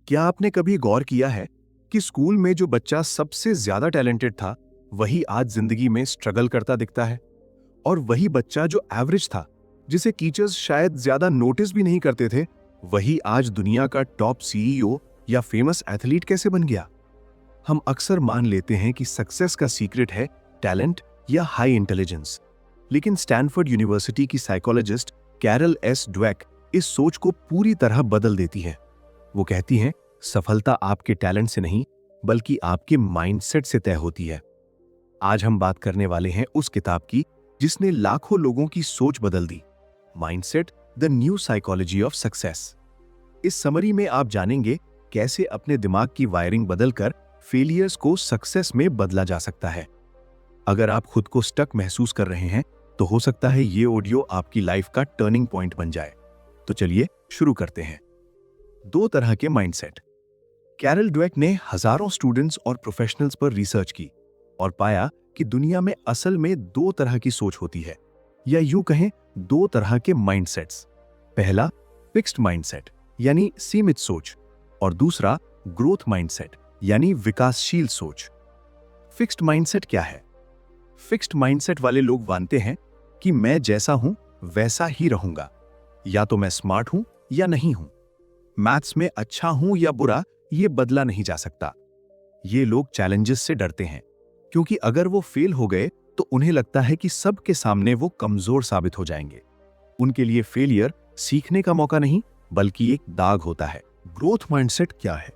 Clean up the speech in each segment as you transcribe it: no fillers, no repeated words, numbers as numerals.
क्या आपने कभी गौर किया है कि स्कूल में जो बच्चा सबसे ज्यादा टैलेंटेड था, वही आज जिंदगी में स्ट्रगल करता दिखता है? और वही बच्चा जो एवरेज था, जिसे टीचर्स शायद ज्यादा नोटिस भी नहीं करते थे, वही आज दुनिया का टॉप सीईओ या फेमस एथलीट कैसे बन गया? हम अक्सर मान लेते हैं कि सक्सेस का सीक्रेट है टैलेंट या हाई इंटेलिजेंस, लेकिन स्टैनफोर्ड यूनिवर्सिटी की साइकोलॉजिस्ट कैरल एस ड्वेक इस सोच को पूरी तरह बदल देती है। वो कहती हैं, सफलता आपके टैलेंट से नहीं, बल्कि आपके माइंडसेट से तय होती है। आज हम बात करने वाले हैं उस किताब की जिसने लाखों लोगों की सोच बदल दी, mindset the new psychology of success. इस समरी में आप जानेंगे कैसे अपने दिमाग की वायरिंग बदलकर फेलियर्स को सक्सेस में बदला जा सकता है। अगर आप खुद को स्टक महसूस कर रहे हैं, तो हो सकता है ये ऑडियो आपकी लाइफ का टर्निंग पॉइंट बन जाए। तो चलिए शुरू करते हैं। 2 तरह के माइंडसेट। कैरल ड्वेक ने हजारों स्टूडेंट्स और प्रोफेशनल्स पर रिसर्च की और पाया कि दुनिया में असल में 2 तरह की सोच होती है, या यूं कहें 2 तरह के माइंडसेट्स। पहला फिक्स्ड माइंडसेट यानी सीमित सोच, और दूसरा ग्रोथ माइंडसेट यानी विकासशील सोच। फिक्स्ड माइंडसेट क्या है? फिक्स्ड माइंडसेट वाले लोग मानते हैं कि मैं जैसा हूं वैसा ही रहूंगा, या तो मैं स्मार्ट हूं या नहीं हूं, मैथ्स में अच्छा हूं या बुरा ये बदला नहीं जा सकता। ये लोग चैलेंजेस से डरते हैं, क्योंकि अगर वो फेल हो गए तो उन्हें लगता है कि सबके सामने वो कमजोर साबित हो जाएंगे। उनके लिए फेलियर सीखने का मौका नहीं, बल्कि एक दाग होता है। ग्रोथ माइंडसेट क्या है?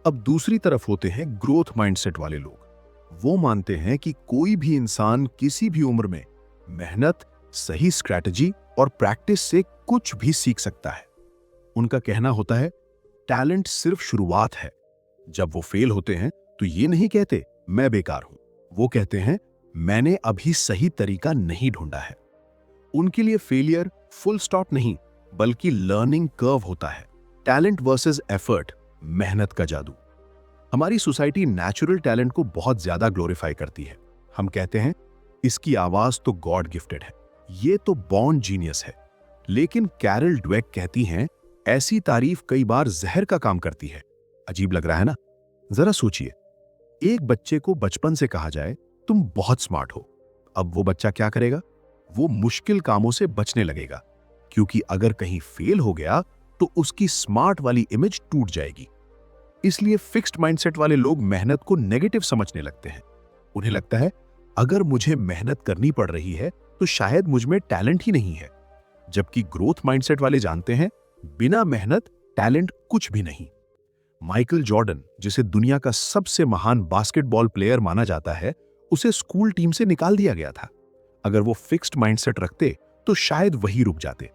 अब दूसरी तरफ होते हैं ग्रोथ माइंडसेट वाले लोग। वो मानते हैं कि कोई भी इंसान किसी भी उम्र में मेहनत, सही स्ट्रैटेजी और प्रैक्टिस से कुछ भी सीख सकता है। उनका कहना होता है, टैलेंट सिर्फ शुरुआत है। जब वो फेल होते हैं तो ये नहीं कहते मैं बेकार हूं, वो कहते हैं मैंने अभी सही तरीका नहीं ढूंढा है। उनके लिए फेलियर फुल स्टॉप नहीं, बल्कि लर्निंग कर्व होता है। टैलेंट वर्सेस एफर्ट, मेहनत का जादू। हमारी सोसाइटी नेचुरल टैलेंट को बहुत ज्यादा ग्लोरीफाई करती है। हम कहते हैं इसकी आवाज तो गॉड गिफ्टेड है, ये तो बॉर्न जीनियस है। लेकिन कैरल ड्वेक कहती हैं, ऐसी तारीफ कई बार जहर का काम करती है। अजीब लग रहा है ना? जरा सोचिए, एक बच्चे को बचपन से कहा जाए तुम बहुत स्मार्ट हो, अब वो बच्चा क्या करेगा? वो मुश्किल कामों से बचने लगेगा, क्योंकि अगर कहीं फेल हो गया तो उसकी स्मार्ट वाली इमेज टूट जाएगी। इसलिए फिक्स्ड माइंडसेट वाले लोग मेहनत को नेगेटिव समझने लगते हैं। उन्हें लगता है अगर मुझे मेहनत करनी पड़ रही है तो शायद मुझ में टैलेंट ही नहीं है। जबकि ग्रोथ माइंडसेट वाले जानते हैं बिना मेहनत टैलेंट कुछ भी नहीं। माइकल जॉर्डन, जिसे दुनिया का सबसे महान बास्केटबॉल प्लेयर माना जाता है, उसे स्कूल टीम से निकाल दिया गया था। अगर वो फिक्स्ड माइंडसेट रखते तो शायद वही रुक जाते,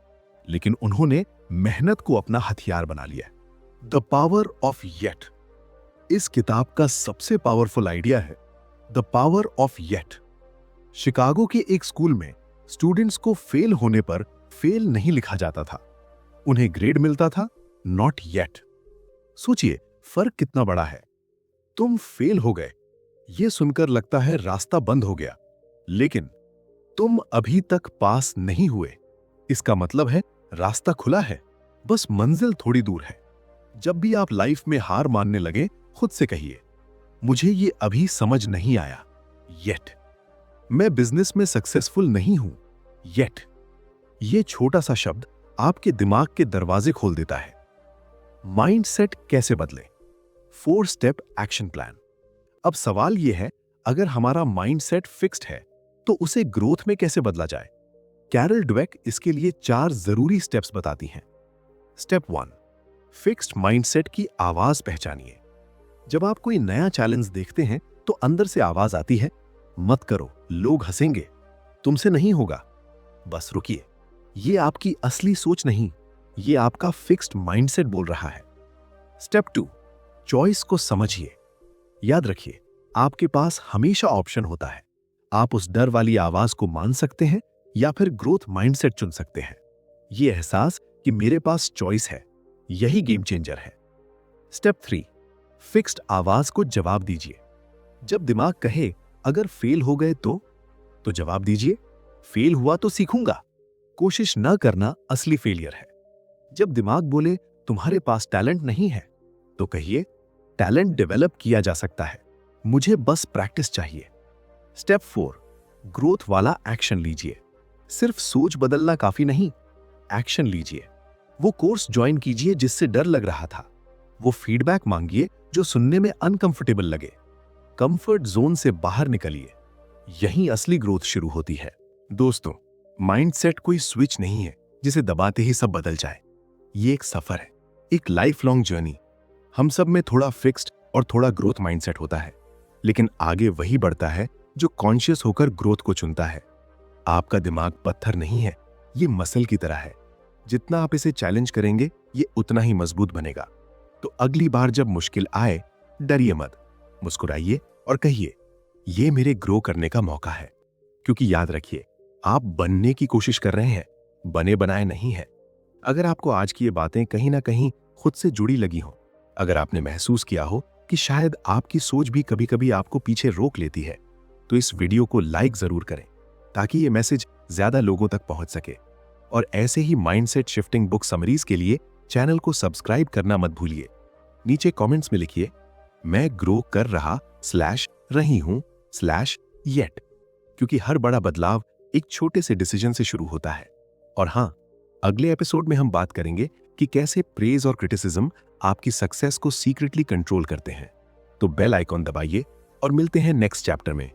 लेकिन उन्होंने मेहनत को अपना हथियार बना लिया। द पावर ऑफ येट इस किताब का सबसे पावरफुल आइडिया है। The power of yet. Chicago के एक स्कूल में स्टूडेंट्स को फेल होने पर फेल नहीं लिखा जाता था, उन्हें ग्रेड मिलता था नॉट येट। सोचिए फर्क कितना बड़ा है। तुम फेल हो गए, यह सुनकर लगता है रास्ता बंद हो गया, लेकिन तुम अभी तक पास नहीं हुए, इसका मतलब है रास्ता खुला है, बस मंजिल थोड़ी दूर है। जब भी आप लाइफ में हार मानने लगे, खुद से कहिए, मुझे ये अभी समझ नहीं आया येट। मैं बिजनेस में सक्सेसफुल नहीं हूं येट। ये छोटा सा शब्द आपके दिमाग के दरवाजे खोल देता है। माइंडसेट कैसे बदले? 4 स्टेप एक्शन प्लान। अब सवाल यह है, अगर हमारा माइंडसेट फिक्स्ड है तो उसे ग्रोथ में कैसे बदला जाए? कैरल ड्वेक इसके लिए 4 जरूरी स्टेप्स बताती हैं। स्टेप 1, फिक्स्ड माइंडसेट की आवाज पहचानिए। जब आप कोई नया चैलेंज देखते हैं तो अंदर से आवाज आती है, मत करो, लोग हंसेंगे, तुमसे नहीं होगा। बस रुकिए, ये आपकी असली सोच नहीं, ये आपका फिक्स्ड माइंडसेट बोल रहा है। स्टेप 2, चॉइस को समझिए। याद रखिए, आपके पास हमेशा ऑप्शन होता है। आप उस डर वाली आवाज को मान सकते हैं या फिर ग्रोथ माइंडसेट चुन सकते हैं। यह एहसास कि मेरे पास चॉइस है, यही गेम चेंजर है। स्टेप 3, फिक्स्ड आवाज को जवाब दीजिए। जब दिमाग कहे अगर फेल हो गए तो जवाब दीजिए, फेल हुआ तो सीखूंगा। कोशिश न करना असली फेलियर है। जब दिमाग बोले तुम्हारे पास टैलेंट नहीं है, तो कहिए, टैलेंट डेवलप किया जा सकता है, मुझे बस प्रैक्टिस चाहिए। स्टेप 4, ग्रोथ वाला एक्शन लीजिए। सिर्फ सोच बदलना काफी नहीं, एक्शन लीजिए। वो कोर्स ज्वाइन कीजिए जिससे डर लग रहा था, वो फीडबैक मांगिए जो सुनने में अनकंफर्टेबल लगे। कंफर्ट जोन से बाहर निकलिए, यहीं असली ग्रोथ शुरू होती है। दोस्तों, माइंडसेट कोई स्विच नहीं है जिसे दबाते ही सब बदल जाए। ये एक सफर है, एक लाइफ लॉन्ग जर्नी। हम सब में थोड़ा फिक्स्ड और थोड़ा ग्रोथ माइंडसेट होता है, लेकिन आगे वही बढ़ता है जो कॉन्शियस होकर ग्रोथ को चुनता है। आपका दिमाग पत्थर नहीं है, ये मसल की तरह है। जितना आप इसे चैलेंज करेंगे, ये उतना ही मजबूत बनेगा। तो अगली बार जब मुश्किल आए, डरिए मत, मुस्कुराइए और कहिए, ये मेरे ग्रो करने का मौका है। क्योंकि याद रखिए, आप बनने की कोशिश कर रहे हैं, बने बनाए नहीं है। अगर आपको आज की ये बातें कहीं ना कहीं खुद से जुड़ी लगी हो, अगर आपने महसूस किया हो कि शायद आपकी सोच भी कभी कभी आपको पीछे रोक लेती है, तो इस वीडियो को लाइक जरूर करें ताकि ये मैसेज ज्यादा लोगों तक पहुंच सके। और ऐसे ही माइंडसेट शिफ्टिंग बुक समरीज के लिए चैनल को सब्सक्राइब करना मत भूलिए। नीचे कमेंट्स में लिखिए, मैं ग्रो कर रहा /रही हूं /येट, क्योंकि हर बड़ा बदलाव एक छोटे से डिसीजन से शुरू होता है। और हाँ, अगले एपिसोड में हम बात करेंगे कि कैसे प्रेज और क्रिटिसिज्म आपकी सक्सेस को सीक्रेटली कंट्रोल करते हैं। तो बेल आइकॉन दबाइए और मिलते हैं नेक्स्ट चैप्टर में।